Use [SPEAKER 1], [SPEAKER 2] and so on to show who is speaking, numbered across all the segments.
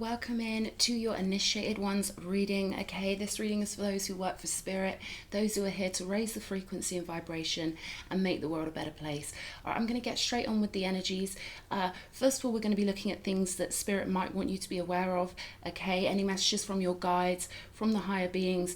[SPEAKER 1] welcome in to your initiated ones reading. Okay, this reading is for those who work for spirit, those who are here to raise the frequency and vibration and make the world a better place. All right, I'm going to get straight on with the energies. First of all, we're going to be looking at things that spirit might want you to be aware of. Okay, any messages from your guides, from the higher beings,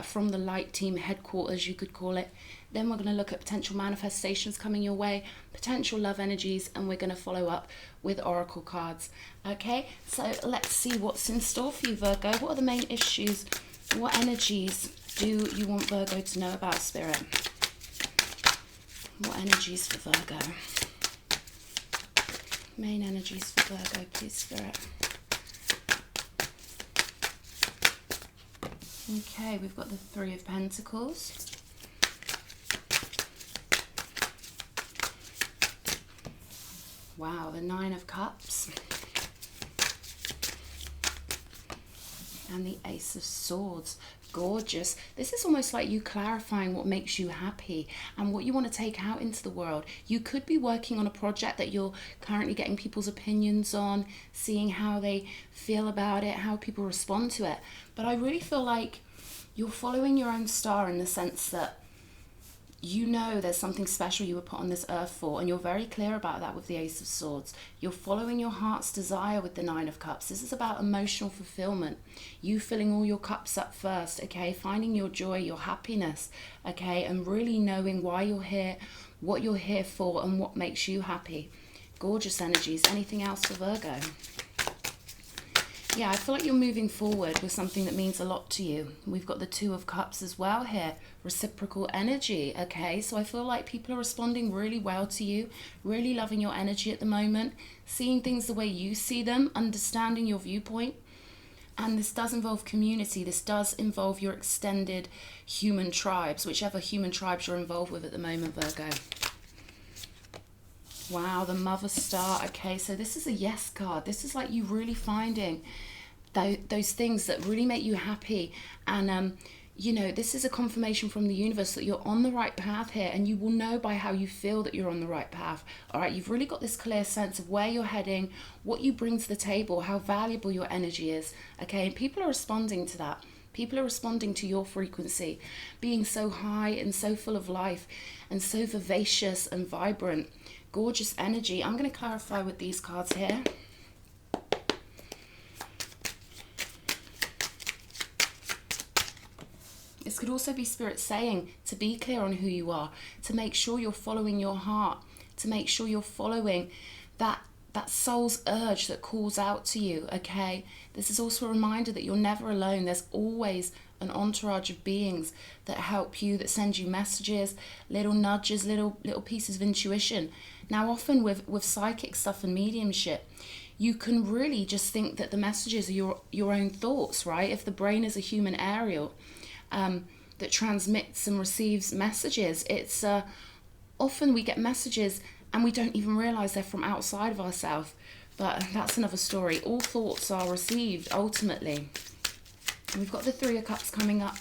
[SPEAKER 1] from the light team headquarters, you could call it. Then we're going to look at potential manifestations coming your way, potential love energies, and we're going to follow up with oracle cards. Okay, so let's see what's in store for you, Virgo. What are the main issues? What energies do you want Virgo to know about, Spirit? What energies for Virgo? Main energies for Virgo, please, Spirit. Okay, we've got the Three of Pentacles. Wow, the Nine of Cups. And the Ace of Swords. Gorgeous. This is almost like you clarifying what makes you happy and what you want to take out into the world. You could be working on a project that you're currently getting people's opinions on, seeing how they feel about it, how people respond to it. But I really feel like you're following your own star in the sense that you know there's something special you were put on this earth for, and you're very clear about that with the Ace of Swords. You're following your heart's desire with the Nine of Cups. This is about emotional fulfillment. You filling all your cups up first, okay? Finding your joy, your happiness, okay? And really knowing why you're here, what you're here for, and what makes you happy. Gorgeous energies. Anything else for Virgo? Yeah, I feel like you're moving forward with something that means a lot to you. We've got the Two of Cups as well here. Reciprocal energy, okay? So I feel like people are responding really well to you, really loving your energy at the moment, seeing things the way you see them, understanding your viewpoint. And this does involve community. This does involve your extended human tribes, whichever human tribes you're involved with at the moment, Virgo. Wow, the Mother Star. Okay, so this is a yes card. This is like you really finding those things that really make you happy. And, you know, this is a confirmation from the universe that you're on the right path here, and you will know by how you feel that you're on the right path. All right, you've really got this clear sense of where you're heading, what you bring to the table, how valuable your energy is. Okay, and people are responding to that. People are responding to your frequency, being so high and so full of life and so vivacious and vibrant. Gorgeous energy. I'm going to clarify with these cards here. This could also be Spirit saying to be clear on who you are, to make sure you're following your heart, to make sure you're following that soul's urge that calls out to you, okay? This is also a reminder that you're never alone. There's always an entourage of beings that help you, that send you messages, little nudges, little pieces of intuition. Now, often with psychic stuff and mediumship, you can really just think that the messages are your own thoughts, right? If the brain is a human aerial that transmits and receives messages, it's often we get messages and we don't even realize they're from outside of ourselves. But that's another story. All thoughts are received ultimately. And we've got the Three of Cups coming up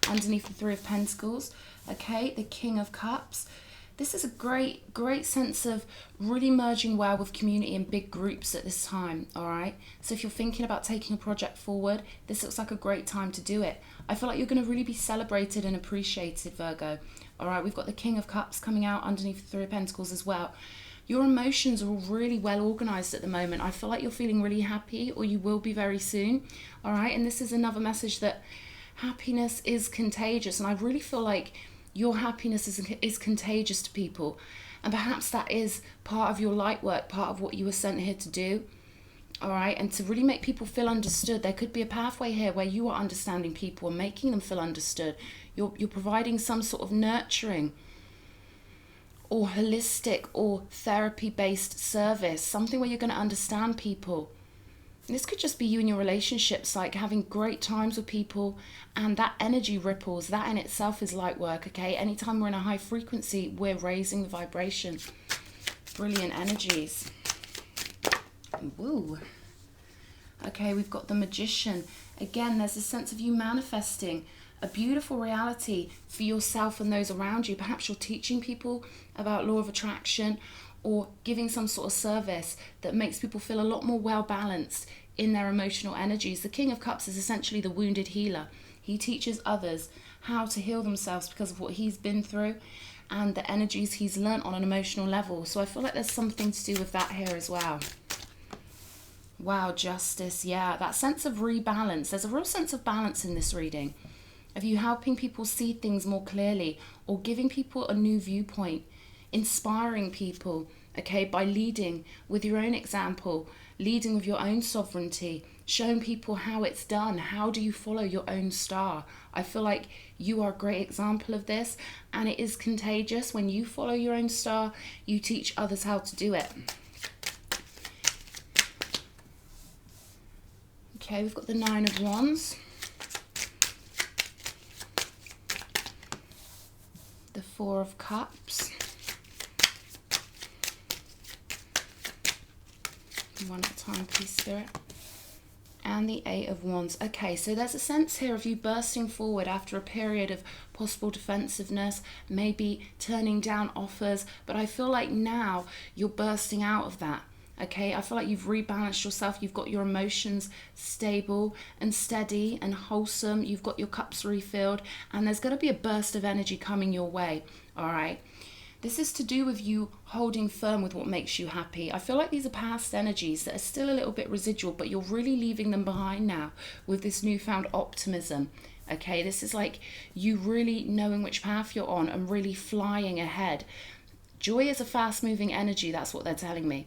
[SPEAKER 1] underneath the Three of Pentacles. Okay, the King of Cups. This is a great sense of really merging well with community and big groups at this time, all right? So if you're thinking about taking a project forward, this looks like a great time to do it. I feel like you're going to really be celebrated and appreciated, Virgo. All right, we've got the King of Cups coming out underneath the Three of Pentacles as well. Your emotions are really well organized at the moment. I feel like you're feeling really happy, or you will be very soon, all right? And this is another message that happiness is contagious, and I really feel like your happiness is contagious to people. And perhaps that is part of your light work, part of what you were sent here to do. All right, and to really make people feel understood. There could be a pathway here where you are understanding people and making them feel understood. You're providing some sort of nurturing or holistic or therapy-based service, something where you're going to understand people. This could just be you in your relationships, like having great times with people, and that energy ripples. That in itself is light work, okay? Anytime we're in a high frequency, we're raising the vibration. Brilliant energies. Woo. Okay, we've got the Magician. Again, there's a sense of you manifesting a beautiful reality for yourself and those around you. Perhaps you're teaching people about law of attraction, or giving some sort of service that makes people feel a lot more well balanced in their emotional energies. The King of Cups is essentially the wounded healer. He teaches others how to heal themselves because of what he's been through and the energies he's learnt on an emotional level. So I feel like there's something to do with that here as well. Wow, Justice. Yeah, that sense of rebalance. There's a real sense of balance in this reading, of you helping people see things more clearly or giving people a new viewpoint, inspiring people, okay, by leading with your own example, leading with your own sovereignty, showing people how it's done. How do you follow your own star? I feel like you are a great example of this, and it is contagious. When you follow your own star, you teach others how to do it. Okay, we've got the Nine of Wands, the Four of Cups, one at a time, please, Spirit, and the Eight of Wands. Okay, so there's a sense here of you bursting forward after a period of possible defensiveness, maybe turning down offers, but I feel like now you're bursting out of that. Okay, I feel like you've rebalanced yourself. You've got your emotions stable and steady and wholesome. You've got your cups refilled, and there's going to be a burst of energy coming your way. All right. This is to do with you holding firm with what makes you happy. I feel like these are past energies that are still a little bit residual, but you're really leaving them behind now with this newfound optimism. Okay, this is like you really knowing which path you're on and really flying ahead. Joy is a fast-moving energy. That's what they're telling me.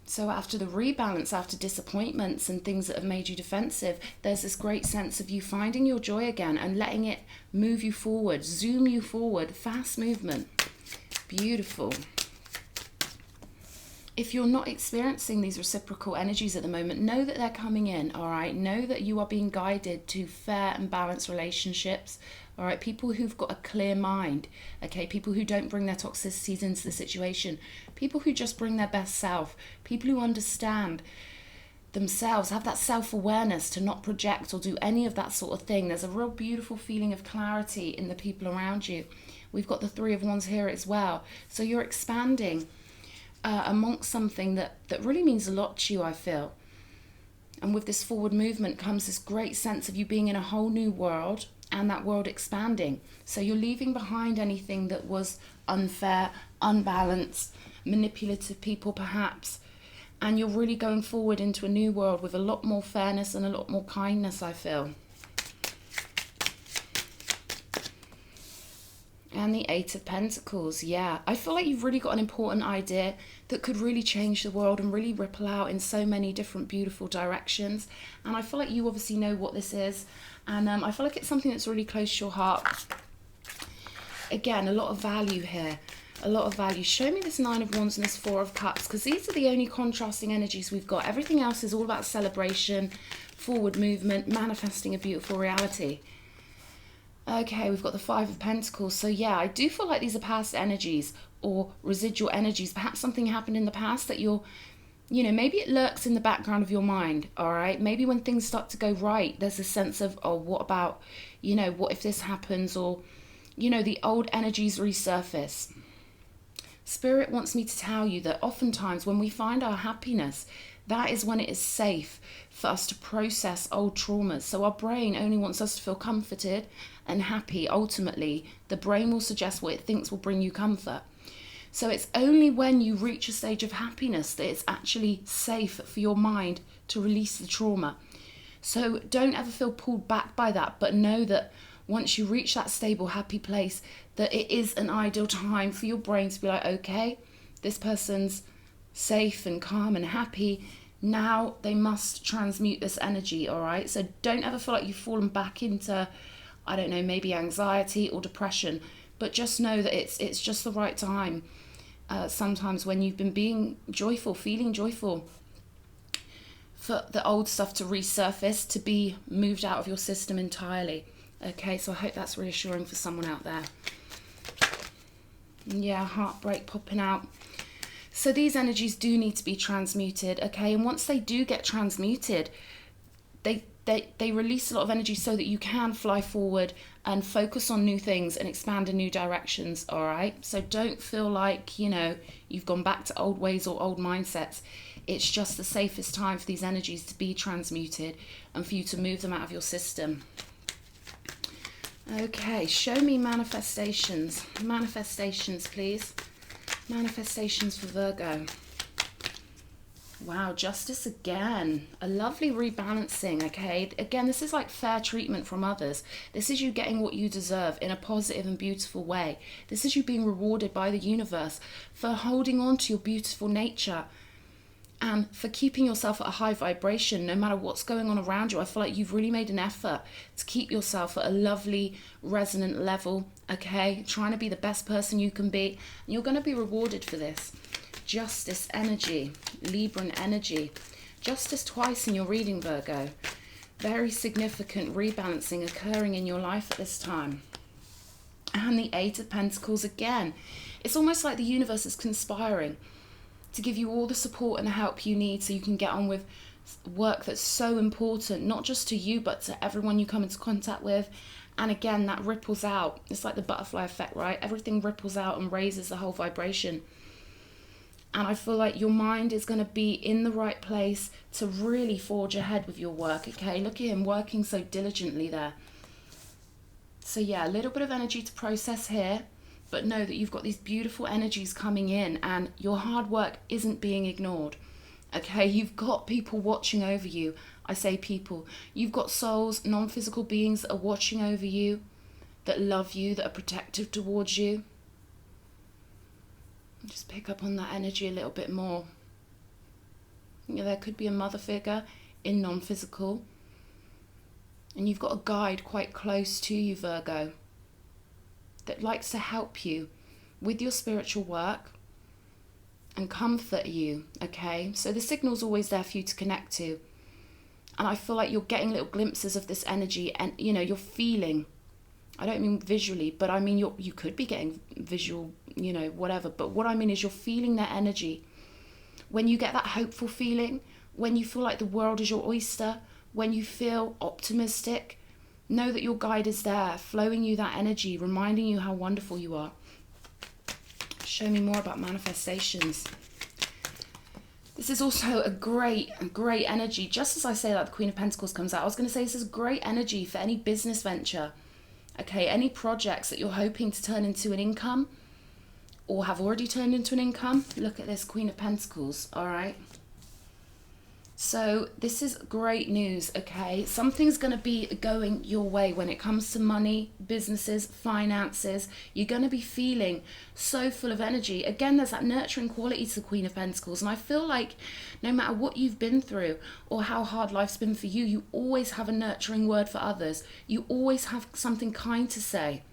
[SPEAKER 1] So after the rebalance, after disappointments and things that have made you defensive, there's this great sense of you finding your joy again and letting it move you forward, zoom you forward, fast movement. Beautiful. If you're not experiencing these reciprocal energies at the moment, know that they're coming in, all right? Know that you are being guided to fair and balanced relationships, all right? People who've got a clear mind, okay? People who don't bring their toxicities into the situation. People who just bring their best self. People who understand themselves, have that self-awareness to not project or do any of that sort of thing. There's a real beautiful feeling of clarity in the people around you. We've got the Three of Wands here as well. So you're expanding amongst something that really means a lot to you, I feel. And with this forward movement comes this great sense of you being in a whole new world and that world expanding. So you're leaving behind anything that was unfair, unbalanced, manipulative people perhaps, and you're really going forward into a new world with a lot more fairness and a lot more kindness, I feel. And the Eight of Pentacles, yeah. I feel like you've really got an important idea that could really change the world and really ripple out in so many different beautiful directions. And I feel like you obviously know what this is. And I feel like it's something that's really close to your heart. Again, a lot of value here. A lot of value. Show me this Nine of Wands and this Four of Cups, because these are the only contrasting energies we've got. Everything else is all about celebration, forward movement, manifesting a beautiful reality. Okay, we've got the Five of Pentacles. So yeah, I do feel like these are past energies or residual energies. Perhaps something happened in the past that you're, you know, maybe it lurks in the background of your mind, all right? Maybe when things start to go right, there's a sense of, oh, what about, you know, what if this happens? Or, you know, the old energies resurface. Spirit wants me to tell you that oftentimes when we find our happiness, that is when it is safe for us to process old traumas. So our brain only wants us to feel comforted and happy. Ultimately, the brain will suggest what it thinks will bring you comfort. So it's only when you reach a stage of happiness that it's actually safe for your mind to release the trauma. So don't ever feel pulled back by that, but know that once you reach that stable, happy place, that it is an ideal time for your brain to be like, okay, this person's safe and calm and happy. Now they must transmute this energy, all right? So don't ever feel like you've fallen back into, I don't know, maybe anxiety or depression, but just know that it's just the right time. Sometimes when you've been being joyful, feeling joyful, for the old stuff to resurface, to be moved out of your system entirely. Okay, so I hope that's reassuring for someone out there. Yeah, heartbreak popping out. So these energies do need to be transmuted, okay? And once they do get transmuted, they release a lot of energy so that you can fly forward and focus on new things and expand in new directions, all right? So don't feel like, you know, you've gone back to old ways or old mindsets. it's just the safest time for these energies to be transmuted and for you to move them out of your system. Okay, show me manifestations. Manifestations, please. Manifestations for Virgo. Wow, justice again. A lovely rebalancing, okay? Again, this is like fair treatment from others. This is you getting what you deserve in a positive and beautiful way. This is you being rewarded by the universe for holding on to your beautiful nature and for keeping yourself at a high vibration no matter what's going on around you. I feel like you've really made an effort to keep yourself at a lovely resonant level, okay? Trying to be the best person you can be. And you're going to be rewarded for this. Justice energy, Libran energy. Justice twice in your reading, Virgo. Very significant rebalancing occurring in your life at this time. And the Eight of Pentacles again. It's almost like the universe is conspiring to give you all the support and the help you need so you can get on with work that's so important, not just to you, but to everyone you come into contact with. And again, that ripples out. It's like the butterfly effect, right? Everything ripples out and raises the whole vibration. And I feel like your mind is going to be in the right place to really forge ahead with your work, okay? Look at him working so diligently there. So yeah, a little bit of energy to process here, but know that you've got these beautiful energies coming in and your hard work isn't being ignored, okay? You've got people watching over you. I say people. You've got souls, non-physical beings that are watching over you, that love you, that are protective towards you. Just pick up on that energy a little bit more. Yeah, there could be a mother figure in non-physical. And you've got a guide quite close to you, Virgo, that likes to help you with your spiritual work and comfort you, okay? So the signal's always there for you to connect to. And I feel like you're getting little glimpses of this energy and, you know, you're feeling. I don't mean visually, but I mean you could be getting visual, you know, whatever. But what I mean is you're feeling their energy. When you get that hopeful feeling, when you feel like the world is your oyster, when you feel optimistic, know that your guide is there, flowing you that energy, reminding you how wonderful you are. Show me more about manifestations. This is also a great energy. Just as I say that the Queen of Pentacles comes out, I was going to say this is great energy for any business venture. Okay, any projects that you're hoping to turn into an income or have already turned into an income. Look at this Queen of Pentacles, all right? So this is great news, okay? Something's going to be going your way when it comes to money, businesses, finances. You're going to be feeling so full of energy. Again, there's that nurturing quality to the Queen of Pentacles. And I feel like no matter what you've been through or how hard life's been for you, you always have a nurturing word for others. You always have something kind to say.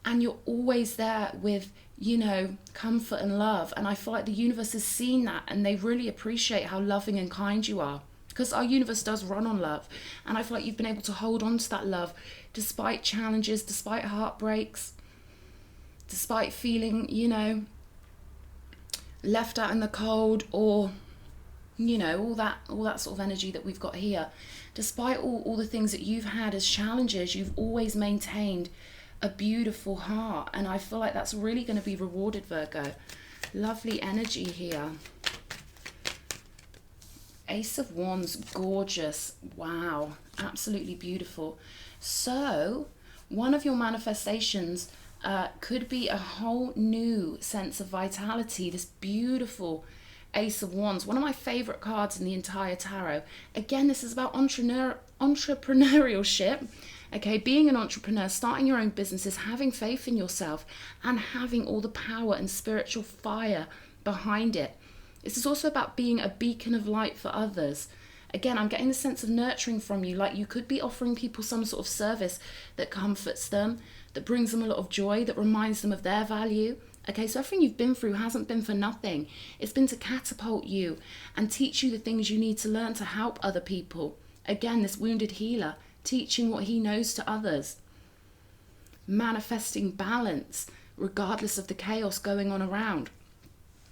[SPEAKER 1] And you're always there with, you know, comfort and love. And I feel like the universe has seen that and they really appreciate how loving and kind you are, because our universe does run on love. And I feel like you've been able to hold on to that love despite challenges, despite heartbreaks, despite feeling, you know, left out in the cold, or, you know, all that sort of energy that we've got here. Despite all the things that you've had as challenges, you've always maintained a beautiful heart, and I feel like that's really going to be rewarded, Virgo. Lovely energy here. Ace of Wands, gorgeous. Wow, absolutely beautiful. So one of your manifestations could be a whole new sense of vitality. This beautiful Ace of Wands, one of my favorite cards in the entire tarot. Again, this is about entrepreneurship. Okay, being an entrepreneur, starting your own businesses, having faith in yourself and having all the power and spiritual fire behind it. This is also about being a beacon of light for others. Again, I'm getting the sense of nurturing from you, like you could be offering people some sort of service that comforts them, that brings them a lot of joy, that reminds them of their value. Okay, so everything you've been through hasn't been for nothing. It's been to catapult you and teach you the things you need to learn to help other people. Again, this wounded healer, teaching what he knows to others. Manifesting balance, regardless of the chaos going on around.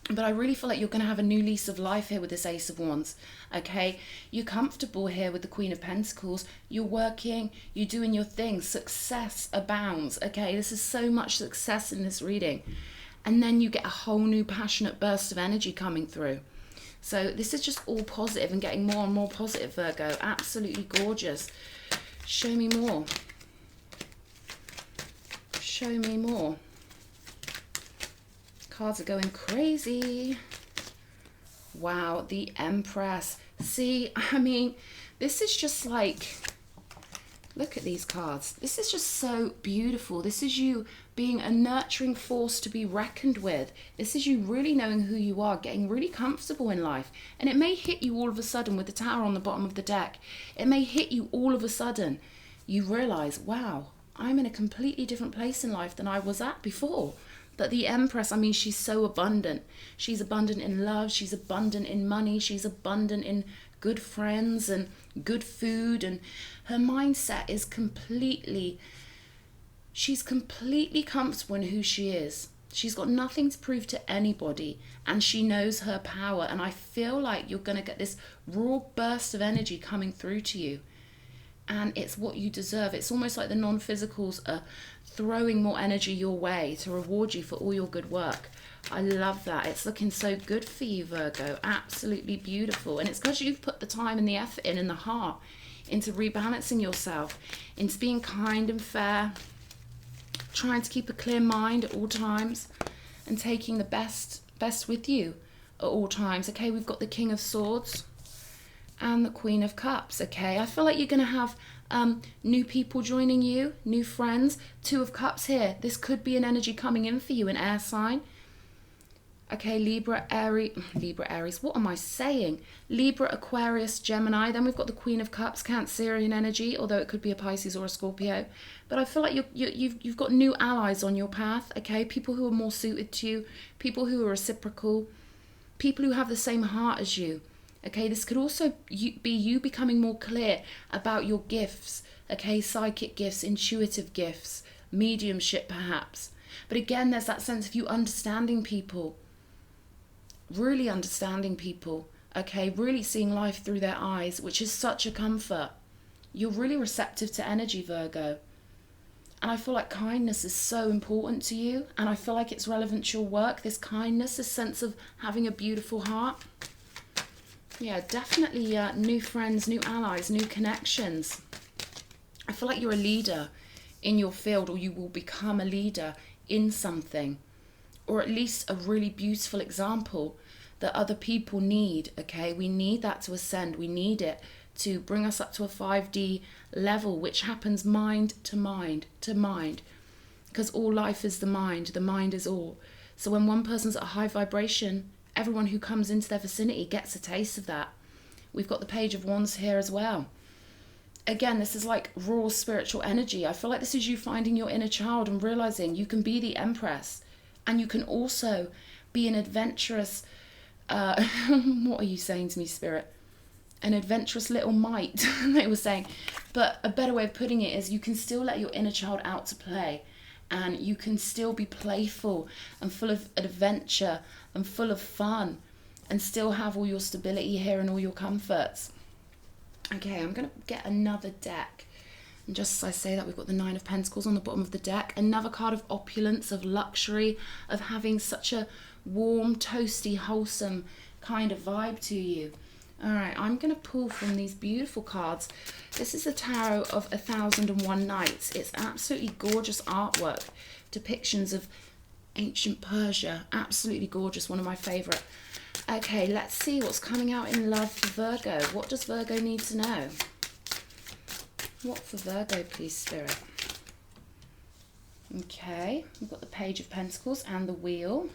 [SPEAKER 1] But I really feel like you're going to have a new lease of life here with this Ace of Wands, okay? You're comfortable here with the Queen of Pentacles. You're working, you're doing your thing. Success abounds, okay? This is so much success in this reading. And then you get a whole new passionate burst of energy coming through. So this is just all positive and getting more and more positive, Virgo. Absolutely gorgeous. Show me more. Show me more. Cards are going crazy. Wow, the Empress. See, I mean, this is just like, look at these cards. This is just so beautiful. This is you being a nurturing force to be reckoned with. This is you really knowing who you are, getting really comfortable in life. And it may hit you all of a sudden with the Tower on the bottom of the deck. It may hit you all of a sudden. You realize, wow, I'm in a completely different place in life than I was at before. But the Empress, I mean, she's so abundant. She's abundant in love. She's abundant in money. She's abundant in good friends and good food. And her mindset is she's completely comfortable in who she is. She's got nothing to prove to anybody. And she knows her power. And I feel like you're going to get this raw burst of energy coming through to you. And it's what you deserve. It's almost like the non-physicals are throwing more energy your way to reward you for all your good work. I love that. It's looking so good for you, Virgo. Absolutely beautiful. And it's because you've put the time and the effort in and the heart into rebalancing yourself, into being kind and fair, trying to keep a clear mind at all times, and taking the best with you at all times. Okay, we've got the King of Swords and the Queen of Cups. Okay, I feel like you're going to have new people joining you, new friends. Two of Cups here. This could be an energy coming in for you, an air sign. Okay, Libra, Aries, what am I saying? Libra, Aquarius, Gemini. Then we've got the Queen of Cups, Cancerian energy, although it could be a Pisces or a Scorpio. But I feel like you've got new allies on your path, okay? People who are more suited to you, people who are reciprocal, people who have the same heart as you. Okay, this could also be you becoming more clear about your gifts, okay? Psychic gifts, intuitive gifts, mediumship perhaps. But again, there's that sense of you understanding people, really understanding people, okay? Really seeing life through their eyes, which is such a comfort. You're really receptive to energy, Virgo. And I feel like kindness is so important to you. And I feel like it's relevant to your work, this kindness, this sense of having a beautiful heart. Yeah, definitely new friends, new allies, new connections. I feel like you're a leader in your field, or you will become a leader in something, or at least a really beautiful example that other people need, okay? We need that to ascend. We need it to bring us up to a 5D level, which happens mind to mind to mind, because all life is the mind is all. So when one person's at a high vibration, everyone who comes into their vicinity gets a taste of that. We've got the Page of Wands here as well. Again, this is like raw spiritual energy. I feel like this is you finding your inner child and realizing you can be the Empress, and you can also be an adventurous, what are you saying to me, Spirit? An adventurous little mite, they were saying. But a better way of putting it is you can still let your inner child out to play, and you can still be playful and full of adventure and full of fun, and still have all your stability here and all your comforts. Okay, I'm going to get another deck. And just as I say that, we've got the Nine of Pentacles on the bottom of the deck. Another card of opulence, of luxury, of having such a warm, toasty, wholesome kind of vibe to you. All right, I'm going to pull from these beautiful cards. This is the Tarot of 1001 Nights. It's absolutely gorgeous artwork, depictions of ancient Persia. Absolutely gorgeous, one of my favourite. Okay, let's see what's coming out in love for Virgo. What does Virgo need to know? What for Virgo, please, Spirit? Okay, we've got the Page of Pentacles and the Wheel.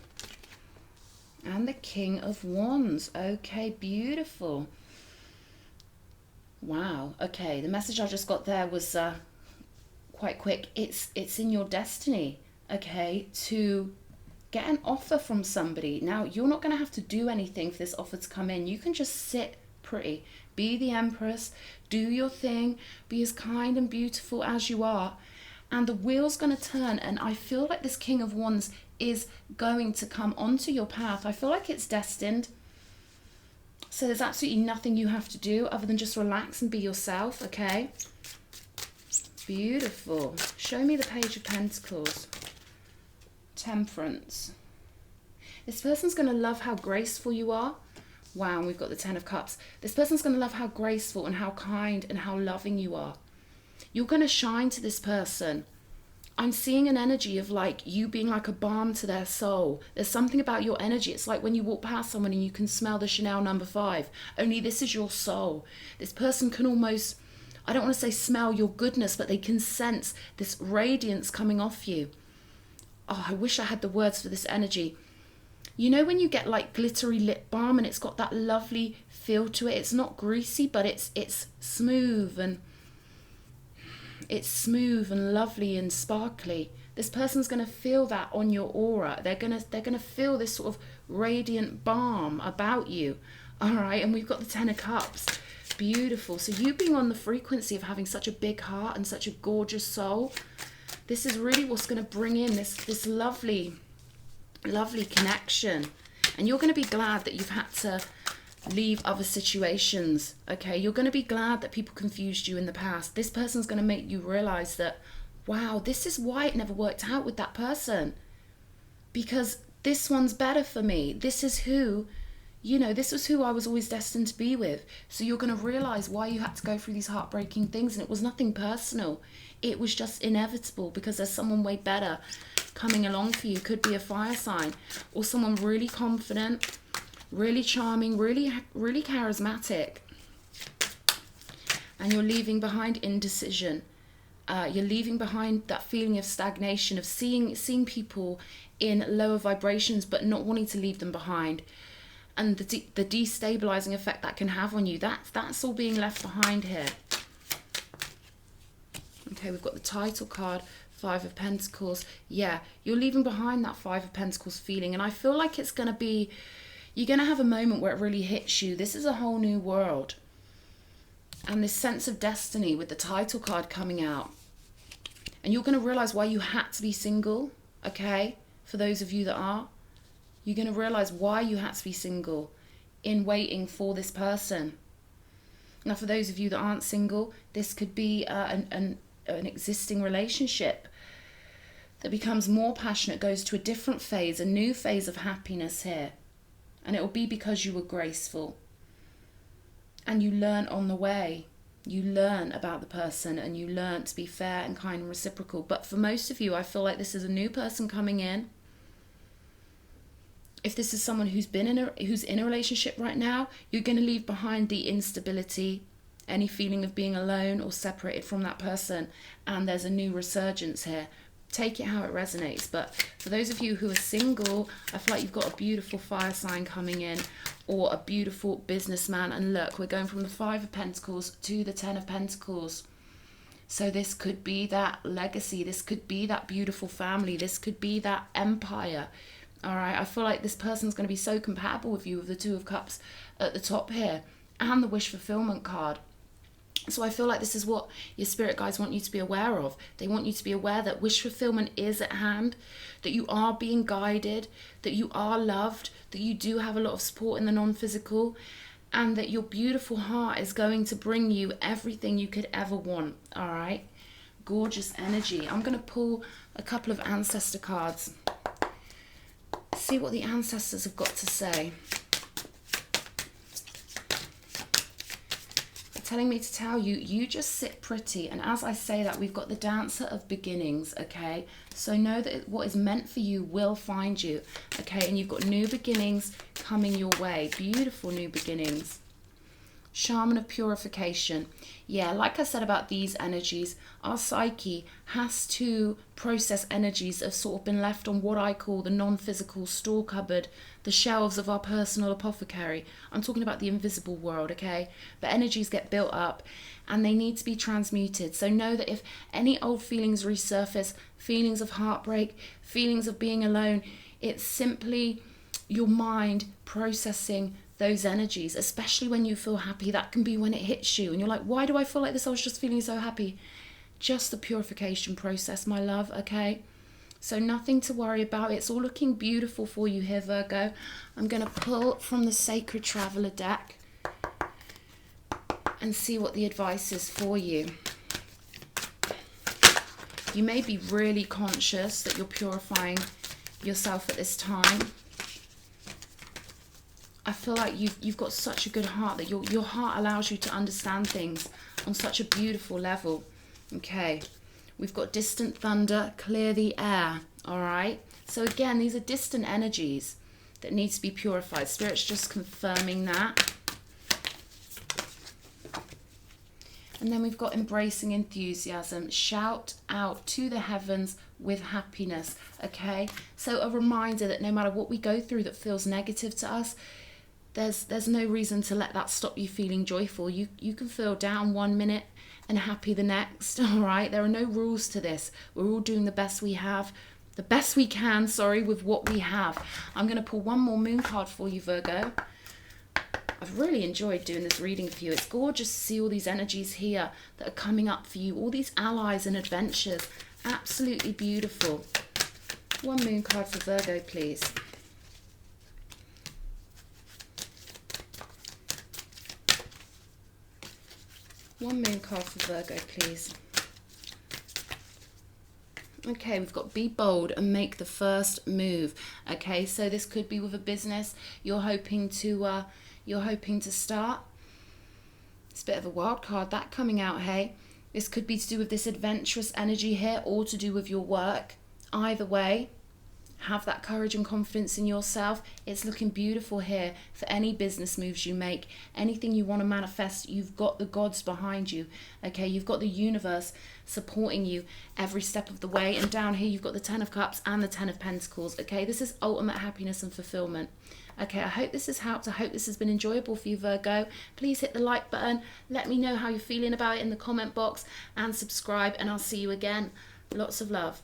[SPEAKER 1] And the King of Wands. Okay, beautiful. Wow. Okay, the message I just got there was quite quick. It's in your destiny, okay, to get an offer from somebody. Now, you're not going to have to do anything for this offer to come in. You can just sit pretty. Be the Empress. Do your thing. Be as kind and beautiful as you are. And the wheel's going to turn. And I feel like this King of Wands is going to come onto your path. I feel like it's destined. So there's absolutely nothing you have to do other than just relax and be yourself, okay? Beautiful. Show me the Page of Pentacles. Temperance. This person's going to love how graceful you are, Wow, and we've got the Ten of Cups. This person's going to love how graceful and how kind and how loving you are. You're going to shine to this person. I'm seeing an energy of like you being like a balm to their soul. There's something about your energy. It's like when you walk past someone and you can smell the Chanel No. 5. Only this is your soul. This person can almost, I don't want to say smell your goodness, but they can sense this radiance coming off you. Oh, I wish I had the words for this energy. You know when you get like glittery lip balm and it's got that lovely feel to it? It's not greasy, but it's smooth and lovely and sparkly. This person's going to feel that on your aura. They're going to feel this sort of radiant balm about you. All right, and we've got the Ten of Cups. Beautiful. So you being on the frequency of having such a big heart and such a gorgeous soul, this is really what's going to bring in this lovely connection. And you're going to be glad that you've had to leave other situations. Okay, you're going to be glad that people confused you in the past. This person's going to make you realize that, wow, this is why it never worked out with that person, because this one's better for me. This is who, you know, this was who I was always destined to be with. So you're going to realize why you had to go through these heartbreaking things, and it was nothing personal. It was just inevitable, because there's someone way better coming along for you. Could be a fire sign or someone really confident, really charming, really charismatic. And you're leaving behind indecision. You're leaving behind that feeling of stagnation, of seeing people in lower vibrations but not wanting to leave them behind, and the destabilizing effect that can have on you. That's all being left behind here. Okay, we've got the title card, Five of Pentacles. Yeah, you're leaving behind that Five of Pentacles feeling, and I feel like it's going to be, you're going to have a moment where it really hits you. This is a whole new world. And this sense of destiny with the title card coming out. And you're going to realize why you had to be single, okay? For those of you that are. You're going to realize why you had to be single in waiting for this person. Now, for those of you that aren't single, this could be an existing relationship that becomes more passionate, goes to a different phase, a new phase of happiness here. And it will be because you were graceful. And you learn on the way. You learn about the person, and you learn to be fair and kind and reciprocal. But for most of you, I feel like this is a new person coming in. If this is someone who's in a relationship right now, you're going to leave behind the instability, any feeling of being alone or separated from that person. And there's a new resurgence here. Take it how it resonates. But for those of you who are single, I feel like you've got a beautiful fire sign coming in, or a beautiful businessman. And look, we're going from the Five of Pentacles to the Ten of Pentacles. So this could be that legacy. This could be that beautiful family. This could be that empire. All right, I feel like this person's going to be so compatible with you, with the Two of Cups at the top here and the wish fulfillment card. So I feel like this is what your spirit guides want you to be aware of. They want you to be aware that wish fulfillment is at hand, that you are being guided, that you are loved, that you do have a lot of support in the non-physical, and that your beautiful heart is going to bring you everything you could ever want. All right, gorgeous energy. I'm going to pull a couple of ancestor cards. See what the ancestors have got to say. They're telling me to tell you, you just sit pretty. And as I say that, we've got the Dancer of Beginnings, okay? So know that what is meant for you will find you, okay? And you've got new beginnings coming your way. Beautiful new beginnings. Shaman of Purification. Yeah, like I said about these energies, our psyche has to process energies that have sort of been left on what I call the non-physical store cupboard, the shelves of our personal apothecary. I'm talking about the invisible world, okay? But energies get built up and they need to be transmuted. So know that if any old feelings resurface, feelings of heartbreak, feelings of being alone, it's simply your mind processing those energies, especially when you feel happy. That can be when it hits you and you're like, why do I feel like this? I was just feeling so happy. Just the purification process, my love, okay? So nothing to worry about. It's all looking beautiful for you here, Virgo. I'm going to pull from the Sacred Traveler deck and see what the advice is for you. You may be really conscious that you're purifying yourself at this time. I feel like you've got such a good heart that your heart allows you to understand things on such a beautiful level. Okay, we've got distant thunder, clear the air. All right, so again, these are distant energies that need to be purified. Spirit's just confirming that. And then we've got embracing enthusiasm. Shout out to the heavens with happiness. Okay, so a reminder that no matter what we go through that feels negative to us, there's no reason to let that stop you feeling joyful. You can feel down 1 minute and happy the next. All right, there are no rules to this. We're all doing the best we have, the best we can, sorry, with what we have. I'm going to pull one more moon card for you, Virgo. I've really enjoyed doing this reading for you. It's gorgeous to see all these energies here that are coming up for you, all these allies and adventures. Absolutely beautiful. One moon card for Virgo, please. One moon card for Virgo, please. Okay, we've got be bold and make the first move. Okay, so this could be with a business you're hoping to start. It's a bit of a wild card that coming out, hey. This could be to do with this adventurous energy here or to do with your work. Either way, have that courage and confidence in yourself. It's looking beautiful here for any business moves you make. Anything you want to manifest, you've got the gods behind you. Okay, you've got the universe supporting you every step of the way. And down here, you've got the 10 of Cups and the 10 of Pentacles. Okay, this is ultimate happiness and fulfillment. Okay, I hope this has helped. I hope this has been enjoyable for you, Virgo. Please hit the like button. Let me know how you're feeling about it in the comment box and subscribe. And I'll see you again. Lots of love.